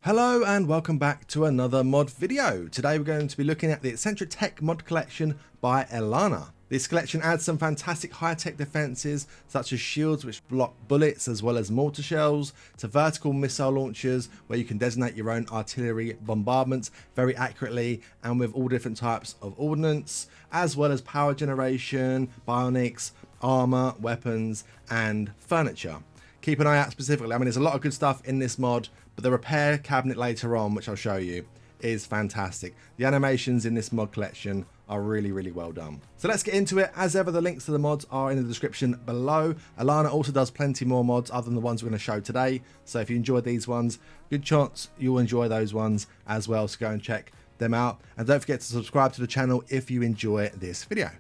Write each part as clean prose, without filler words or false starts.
Hello and welcome back to another mod video. Today we're going to be looking at the Eccentric Tech mod collection by Aelanna. This collection adds some fantastic high-tech defenses such as shields which block bullets as well as mortar shells, to vertical missile launchers where you can designate your own artillery bombardments very accurately and with all different types of ordnance, as well as power generation, bionics, armor, weapons and furniture. Keep an eye out specifically. I mean, there's a lot of good stuff in this mod, but the repair cabinet later on, which I'll show you, is fantastic. The animations in this mod collection are really well done. So let's get into it. As ever, the links to the mods are in the description below. Aelanna also does plenty more mods other than the ones we're going to show today. So if you enjoyed these ones, good chance you'll enjoy those ones as well. So go and check them out. And don't forget to subscribe to the channel if you enjoy this video.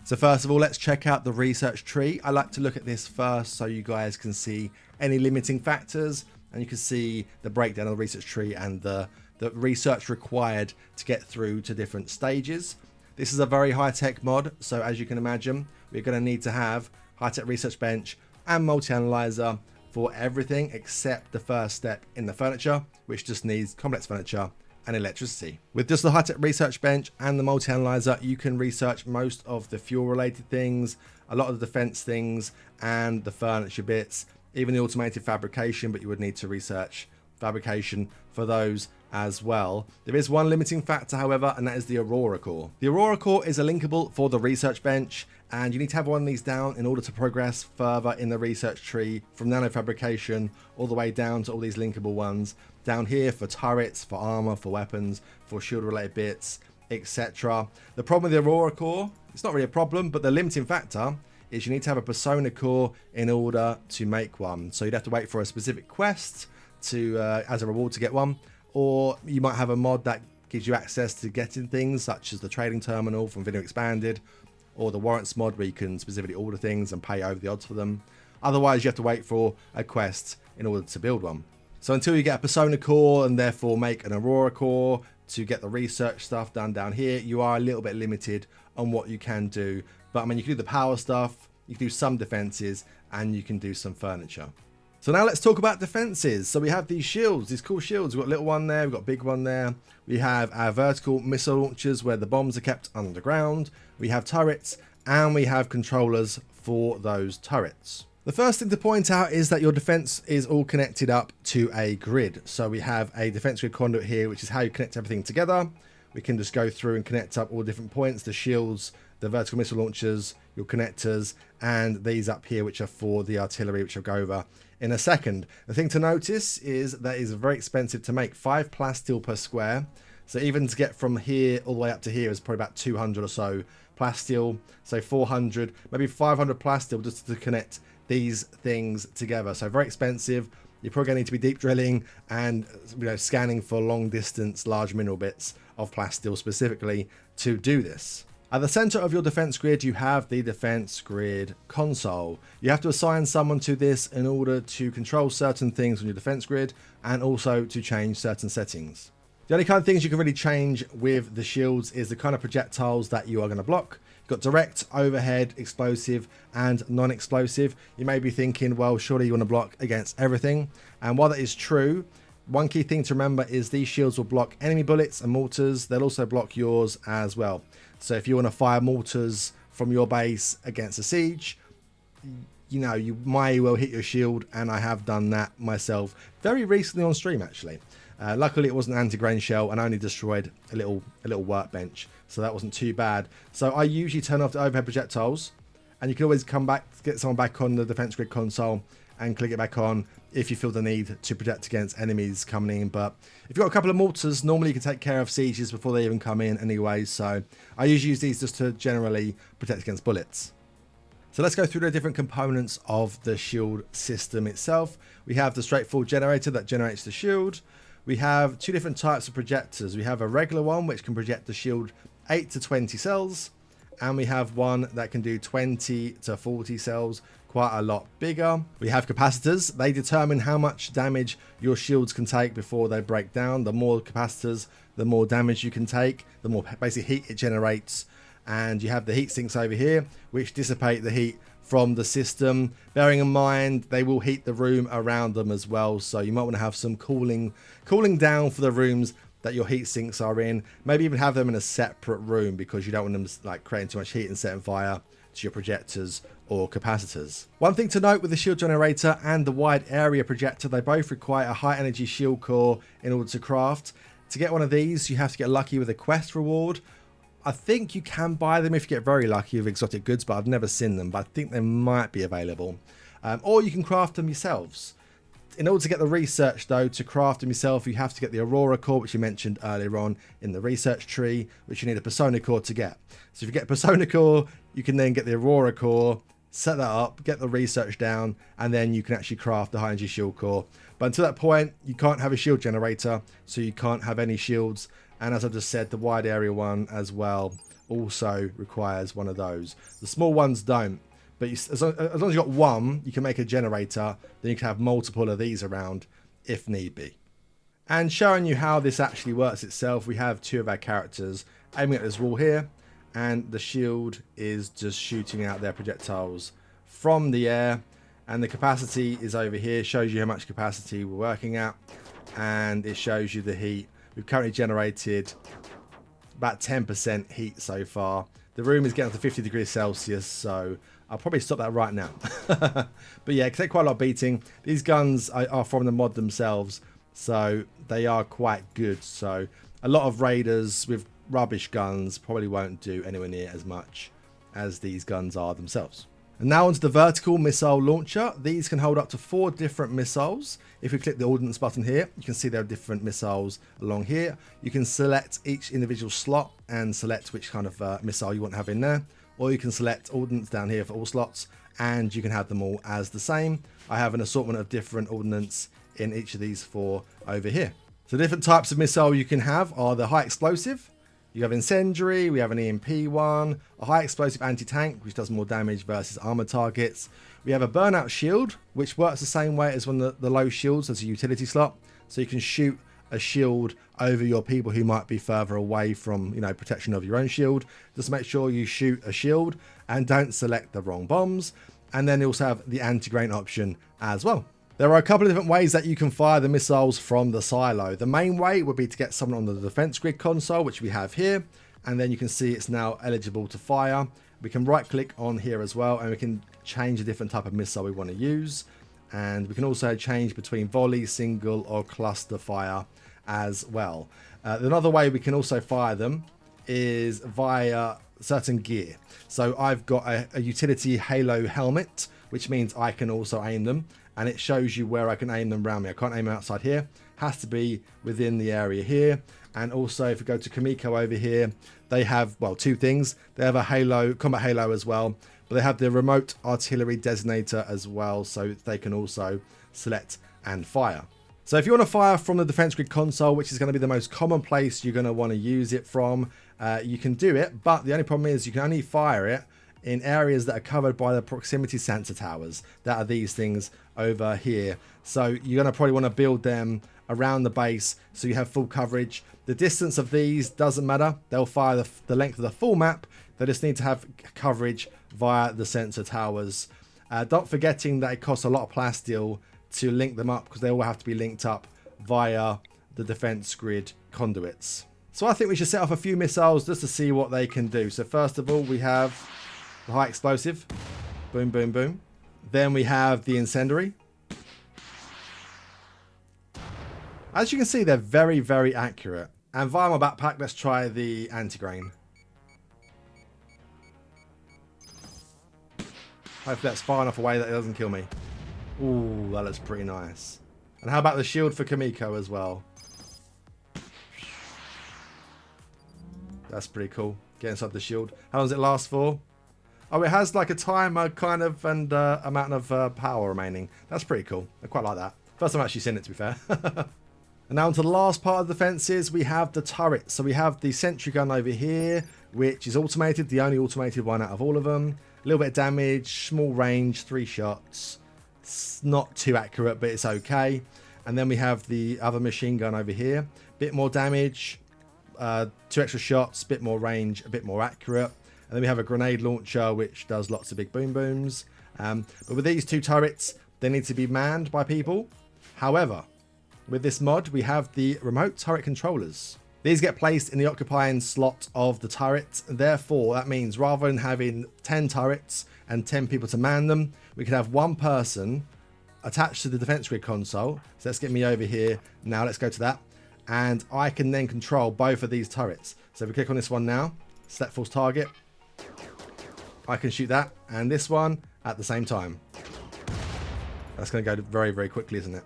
So first of all, let's check out the research tree. I like to look at this first so you guys can see any limiting factors, and you can see the breakdown of the research tree and the research required to get through to different stages. This is a very high-tech mod, so as you can imagine, we're going to need to have high-tech research bench and multi-analyzer for everything except the first step in the furniture, which just needs complex furniture and electricity. With just the high-tech research bench and the multi-analyzer, you can research most of the fuel related things, a lot of the defense things and the furniture bits, even the automated fabrication, but you would need to research fabrication for those as well. There is one limiting factor, however, and that is the Aurora core. The Aurora core is a linkable for the research bench, and you need to have one of these down in order to progress further in the research tree from nano fabrication all the way down to all these linkable ones down here for turrets, for armor, for weapons, for shield related bits, etc. The problem with the Aurora core, it's not really a problem, but the limiting factor is you need to have a persona core in order to make one. So you'd have to wait for a specific quest to as a reward to get one, or you might have a mod that gives you access to getting things such as the trading terminal from Video Expanded, or the warrants mod where you can specifically order things and pay over the odds for them. Otherwise you have to wait for a quest in order to build one. So until you get a persona core and therefore make an Aurora core to get the research stuff done down here, you are a little bit limited on what you can do. But I mean, you can do the power stuff, you can do some defenses, and you can do some furniture. So now let's talk about defenses. So we have these shields, these cool shields. We've got a little one there, we've got a big one there. We have our vertical missile launchers where the bombs are kept underground. We have turrets, and we have controllers for those turrets. The first thing to point out is that your defense is all connected up to a grid. So we have a defense grid conduit here, which is how you connect everything together. We can just go through and connect up all different points, the shields, the vertical missile launchers, your connectors, and these up here, which are for the artillery, which I'll go over in a second. The thing to notice is that it's very expensive to make, 5 plasteel per square. So even to get from here all the way up to here is probably about 200 or so plasteel. So 400, maybe 500 plasteel just to connect these things together. So very expensive. You're probably going to need to be deep drilling and scanning for long distance large mineral bits of plasteel specifically to do this. At the center of your defense grid, you have the defense grid console. You have to assign someone to this in order to control certain things on your defense grid and also to change certain settings. The only kind of things you can really change with the shields is the kind of projectiles that you are going to block. You've got direct, overhead, explosive and non-explosive. You may be thinking, well, surely you want to block against everything. And while that is true, one key thing to remember is these shields will block enemy bullets and mortars. They'll also block yours as well. So if you want to fire mortars from your base against a siege, you may well hit your shield, and I have done that myself very recently on stream actually. Luckily it wasn't an anti-grain shell and I only destroyed a little workbench, so that wasn't too bad. So I usually turn off the overhead projectiles, and you can always come back, get someone back on the defense grid console and click it back on if you feel the need to protect against enemies coming in. But if you've got a couple of mortars, normally you can take care of sieges before they even come in anyway. So I usually use these just to generally protect against bullets. So let's go through the different components of the shield system itself. We have the straightforward generator that generates the shield. We have 2 different types of projectors. We have a regular one which can project the shield 8 to 20 cells, and we have one that can do 20 to 40 cells, quite a lot bigger. We have capacitors. They determine how much damage your shields can take before they break down. The more capacitors, the more damage you can take, the more basically heat it generates. And you have the heat sinks over here, which dissipate the heat from the system. Bearing in mind, they will heat the room around them as well. So you might want to have some cooling down for the rooms that your heat sinks are in. Maybe even have them in a separate room because you don't want them like creating too much heat and setting fire to your projectors or capacitors. One thing to note with the shield generator and the wide area projector, they both require a high energy shield core in order to craft. To get one of these, you have to get lucky with a quest reward. I think you can buy them if you get very lucky with exotic goods, but I've never seen them, but I think they might be available. Or you can craft them yourselves. In order to get the research though, to craft them yourself, you have to get the Aurora core, which you mentioned earlier on in the research tree, which you need a Persona core to get. So if you get a Persona core, you can then get the Aurora core, set that up, get the research down, and then you can actually craft the high energy shield core. But until that point, you can't have a shield generator, so you can't have any shields. And as I just said, the wide area one as well also requires one of those. The small ones don't. But as long as you've got one, you can make a generator. Then you can have multiple of these around if need be. And showing you how this actually works itself, we have two of our characters aiming at this wall here. And the shield is just shooting out their projectiles from the air. And the capacity is over here. Shows you how much capacity we're working at. And it shows you the heat. We've currently generated about 10% heat so far. The room is getting up to 50 degrees Celsius, so I'll probably stop that right now. But yeah, it can take quite a lot of beating. These guns are from the mod themselves, so they are quite good. So a lot of raiders with rubbish guns probably won't do anywhere near as much as these guns are themselves. And now onto the vertical missile launcher. These can hold up to 4 different missiles. If we click the ordnance button here, you can see there are different missiles along here. You can select each individual slot and select which kind of missile you want to have in there. Or you can select ordnance down here for all slots, and you can have them all as the same. I have an assortment of different ordnance in each of these 4 over here. So different types of missile you can have are the high explosive. You have incendiary, we have an EMP one, a high explosive anti-tank, which does more damage versus armor targets. We have a burnout shield, which works the same way as one of the low shields as a utility slot. So you can shoot a shield over your people who might be further away from, protection of your own shield. Just make sure you shoot a shield and don't select the wrong bombs. And then you also have the anti-grain option as well. There are a couple of different ways that you can fire the missiles from the silo. The main way would be to get someone on the defense grid console, which we have here, and then you can see it's now eligible to fire. We can right click on here as well, and we can change a different type of missile we want to use. And we can also change between volley, single, or cluster fire as well. Another way we can also fire them is via certain gear. So I've got a utility halo helmet, which means I can also aim them. And it shows you where I can aim them around me. I can't aim outside here. Has to be within the area here. And also, if we go to Kamiko over here, they have, well, 2 things. They have a halo, combat halo as well. But they have the remote artillery designator as well. So they can also select and fire. So if you want to fire from the defense grid console, which is going to be the most common place you're going to want to use it from, you can do it. But the only problem is you can only fire it in areas that are covered by the proximity sensor towers. That are these things over here. So you're going to probably want to build them around the base so you have full coverage. The distance of these doesn't matter. They'll fire the length of the full map. They just need to have coverage via the sensor towers. Not forgetting that it costs a lot of plasteel to link them up, because they all have to be linked up via the defense grid conduits. So I think we should set off a few missiles just to see what they can do. So first of all, we have the high explosive. Boom, boom, boom. Then we have the incendiary. As you can see, they're very, very accurate. And via my backpack, let's try the anti-grain. Hopefully that's far enough away that it doesn't kill me. Ooh, that looks pretty nice. And how about the shield for Kamiko as well? That's pretty cool. Get inside the shield. How long does it last for? Oh, it has like a timer kind of and amount of power remaining. That's pretty cool. I quite like that. First time I've actually seen it, to be fair. And now onto the last part of the defences, we have the turret. So we have the sentry gun over here, which is automated, the only automated one out of all of them. A little bit of damage, small range, 3 shots. It's not too accurate, but it's okay. And then we have the other machine gun over here. Bit more damage, 2 extra shots, bit more range, a bit more accurate. And then we have a grenade launcher, which does lots of big boom booms. But with these 2 turrets, they need to be manned by people. However, with this mod, we have the remote turret controllers. These get placed in the occupying slot of the turret. Therefore, that means rather than having 10 turrets and 10 people to man them, we could have 1 person attached to the defense grid console. So let's get me over here. Now let's go to that. And I can then control both of these turrets. So if we click on this one now, select false target, I can shoot that and this one at the same time. That's going to go very, very quickly, isn't it?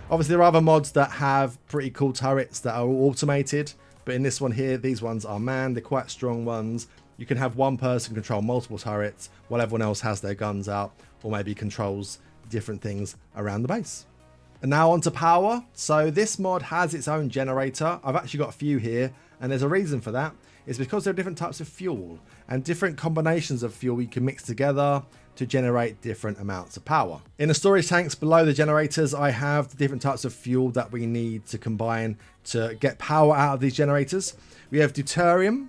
Obviously, there are other mods that have pretty cool turrets that are all automated. But in this one here, these ones are manned. They're quite strong ones. You can have 1 person control multiple turrets while everyone else has their guns out or maybe controls different things around the base. And now on to power. So this mod has its own generator. I've actually got a few here, and there's a reason for that. It's because there are different types of fuel and different combinations of fuel you can mix together to generate different amounts of power. In the storage tanks below the generators, I have the different types of fuel that we need to combine to get power out of these generators. We have deuterium,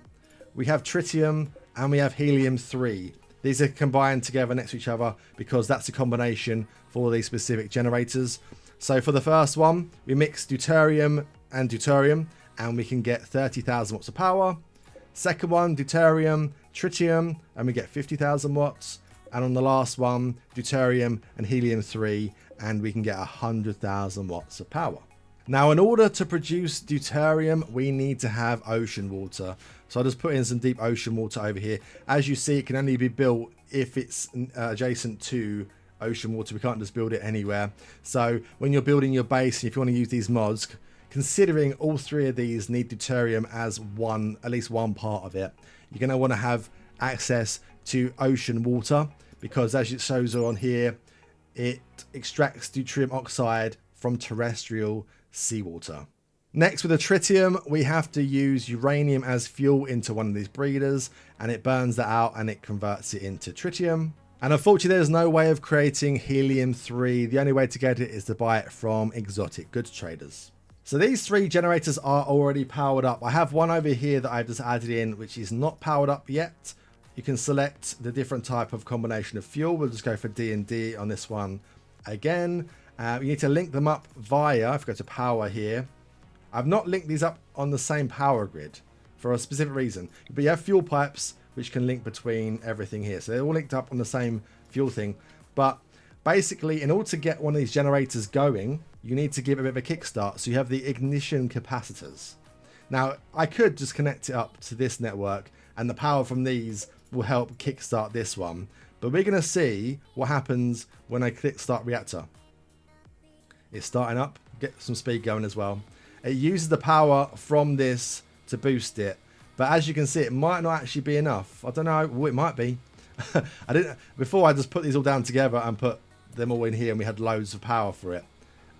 we have tritium, and we have helium-3. These are combined together next to each other because that's a combination for these specific generators. So for the first one, we mix deuterium and deuterium, and we can get 30,000 watts of power. Second one, deuterium, tritium, and we get 50,000 watts. And on the last one, deuterium and helium-3, and we can get 100,000 watts of power. Now, in order to produce deuterium, we need to have ocean water. So I'll just put in some deep ocean water over here. As you see, it can only be built if it's adjacent to ocean water. We can't just build it anywhere. So when you're building your base, and if you want to use these mods, considering all 3 of these need deuterium as at least one part of it, you're going to want to have access to ocean water, because as it shows on here, it extracts deuterium oxide from terrestrial seawater. Next, with the tritium, we have to use uranium as fuel into one of these breeders, and it burns that out and it converts it into tritium. And unfortunately, there's no way of creating helium-3. The only way to get it is to buy it from exotic goods traders. So these 3 generators are already powered up. I have one over here that I've just added in, which is not powered up yet. You can select the different type of combination of fuel. We'll just go for D and D on this one again. You need to link them up via, if we go to power here, I've not linked these up on the same power grid for a specific reason. But you have fuel pipes which can link between everything here. So they're all linked up on the same fuel thing. But basically, in order to get one of these generators going, you need to give it a bit of a kickstart. So you have the ignition capacitors. Now, I could just connect it up to this network, and the power from these will help kickstart this one. But we're going to see what happens when I click start reactor. It's starting up, get some speed going as well. It uses the power from this to boost it. But as you can see, it might not actually be enough. I don't know. Well, it might be. Before I just put these all down together and put them all in here, and we had loads of power for it.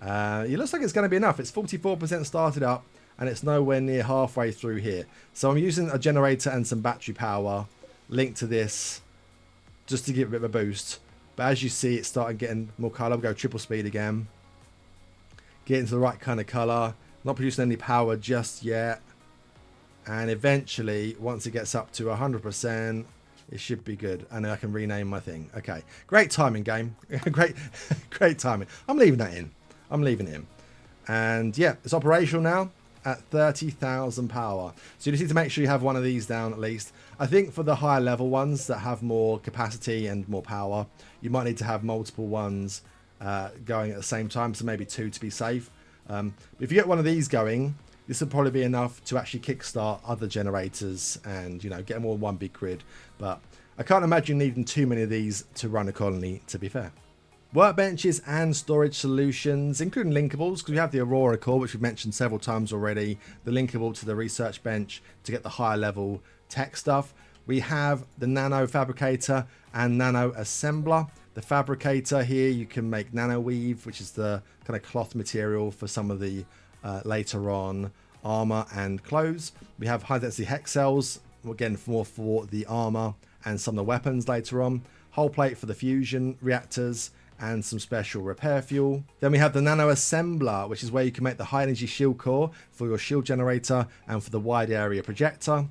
It looks like it's going to be enough. It's 44% started up, and it's nowhere near halfway through here. So I'm using a generator and some battery power linked to this just to give it a bit of a boost. But as you see, it's starting getting more color. We'll go triple speed again. Get into the right kind of color. Not producing any power just yet. And eventually, once it gets up to 100%, it should be good. And then I can rename my thing. Okay. Great timing, game. Great timing. I'm leaving that in. I'm leaving it in. And yeah, it's operational now at 30,000 power. So you just need to make sure you have one of these down at least. I think for the higher level ones that have more capacity and more power, you might need to have multiple ones going at the same time. So maybe 2 to be safe. If you get one of these going, this will probably be enough to actually kickstart other generators and, you know, get them all in one big grid. But I can't imagine needing too many of these to run a colony, to be fair. Workbenches and storage solutions, including linkables, because we have the Aurora core, which we've mentioned several times already, the linkable to the research bench to get the higher level tech stuff. We have the nano fabricator and nano assembler. The fabricator here, you can make nano weave, which is the kind of cloth material for some of the later on armor and clothes. We have high density hex cells, again more for the armor and some of the weapons later on. Hull plate for the fusion reactors and some special repair fuel. Then we have the nano assembler, which is where you can make the high energy shield core for your shield generator and for the wide area projector.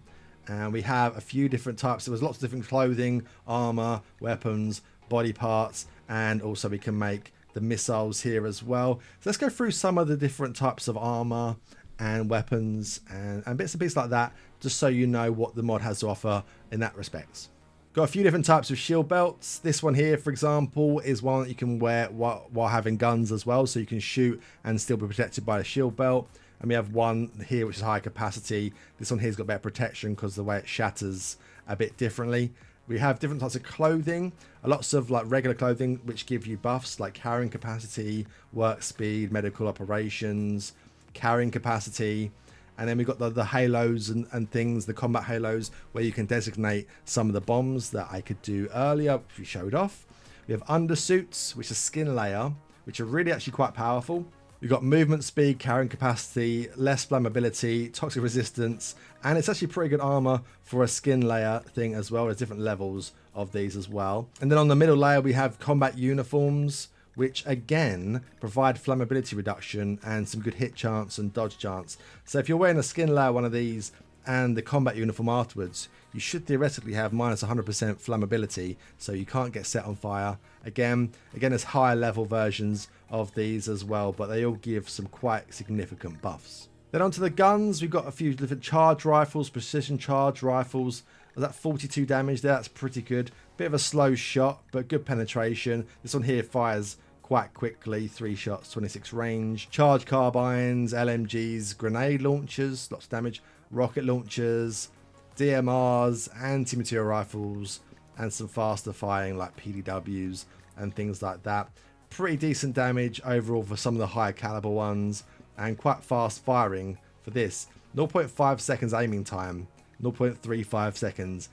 And we have a few different types. There was lots of different clothing, armor, weapons, body parts, and also we can make the missiles here as well. So let's go through some of the different types of armor and weapons and bits and pieces like that, just so you know what the mod has to offer in that respect. Got a few different types of shield belts. This one here, for example, is one that you can wear while having guns as well, so you can shoot and still be protected by a shield belt. And we have one here which is high capacity. This one here's got better protection because the way it shatters a bit differently. We have different types of clothing, lots of like regular clothing which give you buffs like carrying capacity, work speed, medical operations, carrying capacity. And then we've got the halos and things, the combat halos, where you can designate some of the bombs that I could do earlier, which we showed off. We have undersuits, which are skin layer, which are really actually quite powerful. We've got movement speed, carrying capacity, less flammability, toxic resistance, and it's actually pretty good armor for a skin layer thing as well. There's different levels of these as well. And then on the middle layer, we have combat uniforms, which again provide flammability reduction and some good hit chance and dodge chance. So if you're wearing a skin layer one of these and the combat uniform afterwards, you should theoretically have minus 100% flammability, so you can't get set on fire. Again, there's higher level versions of these as well, but they all give some quite significant buffs. Then onto the guns, we've got a few different charge rifles, precision charge rifles. That 42 damage there, that's pretty good. Bit of a slow shot, but good penetration. This one here fires quite quickly, 3 shots, 26 range. Charge carbines, LMGs, grenade launchers, lots of damage, rocket launchers, DMRs, anti-material rifles, and some faster firing like PDWs and things like that. Pretty decent damage overall for some of the higher caliber ones, and quite fast firing for this. 0.5 seconds aiming time, 0.35 seconds.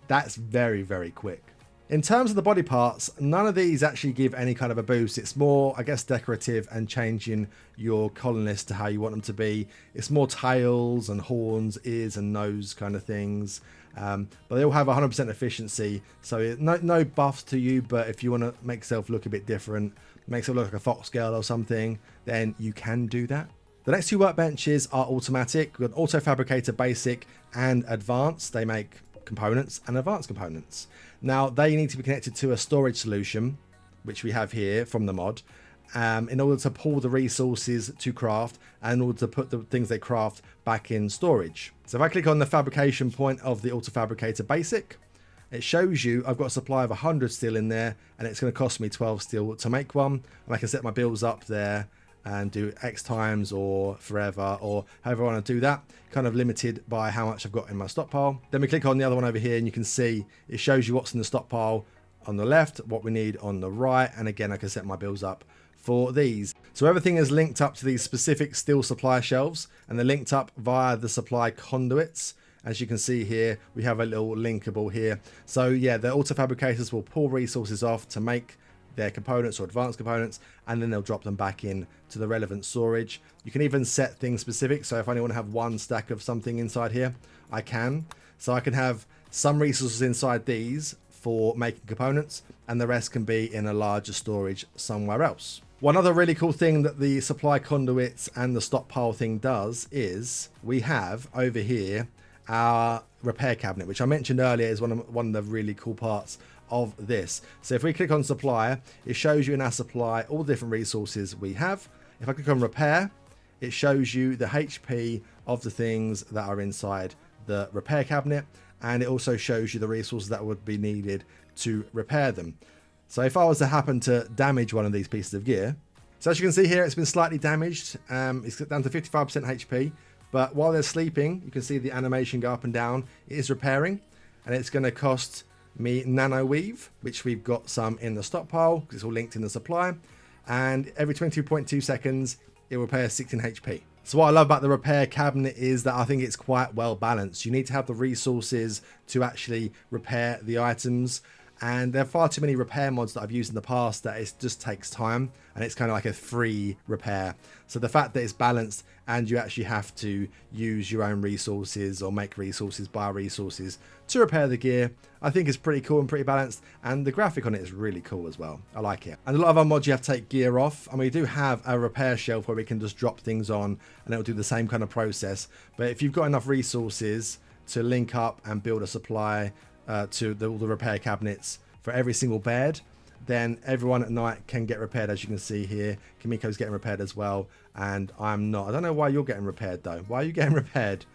That's very, very quick. In terms of the body parts, none of these actually give any kind of a boost. It's more, I guess, decorative and changing your colonists to how you want them to be. It's more tails and horns, ears and nose kind of things. But they all have 100% efficiency. So no buffs to you, but if you want to make yourself look a bit different, make yourself look like a fox girl or something, then you can do that. The next two workbenches are automatic. We've got Auto Fabricator Basic and Advanced. They make components and advanced components. Now they need to be connected to a storage solution, which we have here from the mod, in order to pull the resources to craft and in order to put the things they craft back in storage. So if I click on the fabrication point of the Auto Fabricator Basic, it shows you I've got a supply of 100 steel in there, and it's going to cost me 12 steel to make one, and I can set my bills up there and do X times or forever or however I want to do that, kind of limited by how much I've got in my stockpile. Then we click on the other one over here and you can see it shows you what's in the stockpile on the left, what we need on the right, and again I can set my bills up for these. So everything is linked up to these specific steel supply shelves, and they're linked up via the supply conduits. As you can see here, we have a little linkable here. So yeah, the auto fabricators will pull resources off to make their components or advanced components, and then they'll drop them back in to the relevant storage. You can even set things specific, so if I only want to have one stack of something inside here, I can. So I can have some resources inside these for making components, and the rest can be in a larger storage somewhere else. One other really cool thing that the supply conduits and the stockpile thing does is we have over here our repair cabinet, which I mentioned earlier is one of the really cool parts of this. So if we click on supply, it shows you in our supply all the different resources we have. If I click on repair, it shows you the HP of the things that are inside the repair cabinet, and it also shows you the resources that would be needed to repair them. So if I was to happen to damage one of these pieces of gear, so as you can see here, it's been slightly damaged. It's down to 55% HP, but while they're sleeping, you can see the animation go up and down. It is repairing, and it's going to cost me nano weave, which we've got some in the stockpile because it's all linked in the supply, and every 22.2 seconds it will repair 16 HP. So what I love about the repair cabinet is that I think it's quite well balanced. You need to have the resources to actually repair the items, and there are far too many repair mods that I've used in the past that it just takes time, and it's kind of like a free repair. So the fact that it's balanced and you actually have to use your own resources or make resources, buy resources to repair the gear, I think is pretty cool and pretty balanced, and the graphic on it is really cool as well. I like it. And a lot of our mods you have to take gear off, and we do have a repair shelf where we can just drop things on and it'll do the same kind of process. But if you've got enough resources to link up and build a supply to all the repair cabinets for every single bed, then everyone at night can get repaired. As you can see here, Kimiko's getting repaired as well, and I'm not. I don't know why you're getting repaired though. Why are you getting repaired?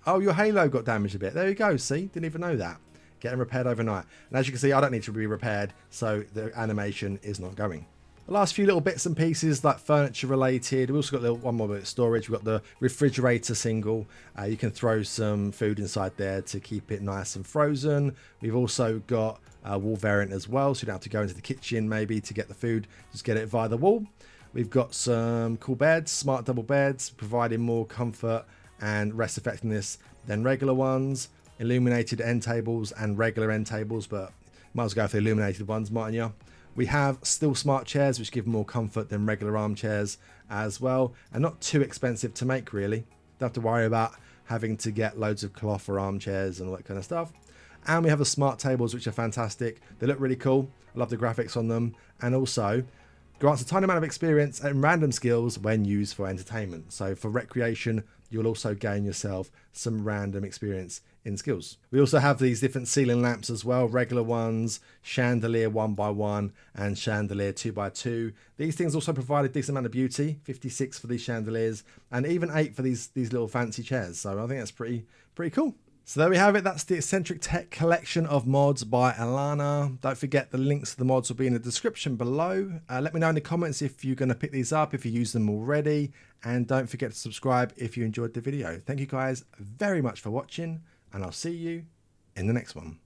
Oh, your halo got damaged a bit. There you go. See, didn't even know that. Getting repaired overnight. And as you can see, I don't need to be repaired, so the animation is not going. The last few little bits and pieces like furniture related. We also got one more bit of storage. We've got the refrigerator single. You can throw some food inside there to keep it nice and frozen. We've also got a wall variant as well, so you don't have to go into the kitchen maybe to get the food. Just get it via the wall. We've got some cool beds, smart double beds, providing more comfort and rest effectiveness than regular ones. Illuminated end tables and regular end tables, but might as well go for the illuminated ones, mightn't you? We have still smart chairs, which give more comfort than regular armchairs as well, and not too expensive to make really. Don't have to worry about having to get loads of cloth for armchairs and all that kind of stuff. And we have the smart tables, which are fantastic. They look really cool. I love the graphics on them, and also grants a tiny amount of experience and random skills when used for entertainment. So for recreation, you'll also gain yourself some random experience in skills. We also have these different ceiling lamps as well, regular ones, chandelier 1x1 and chandelier 2x2. These things also provide a decent amount of beauty, 56 for these chandeliers and even 8 for these little fancy chairs. So I think that's pretty cool. So there we have it. That's the Eccentric Tech collection of mods by Aelanna. Don't forget the links to the mods will be in the description below. Let me know in the comments if you're going to pick these up, if you use them already. And don't forget to subscribe if you enjoyed the video. Thank you guys very much for watching, and I'll see you in the next one.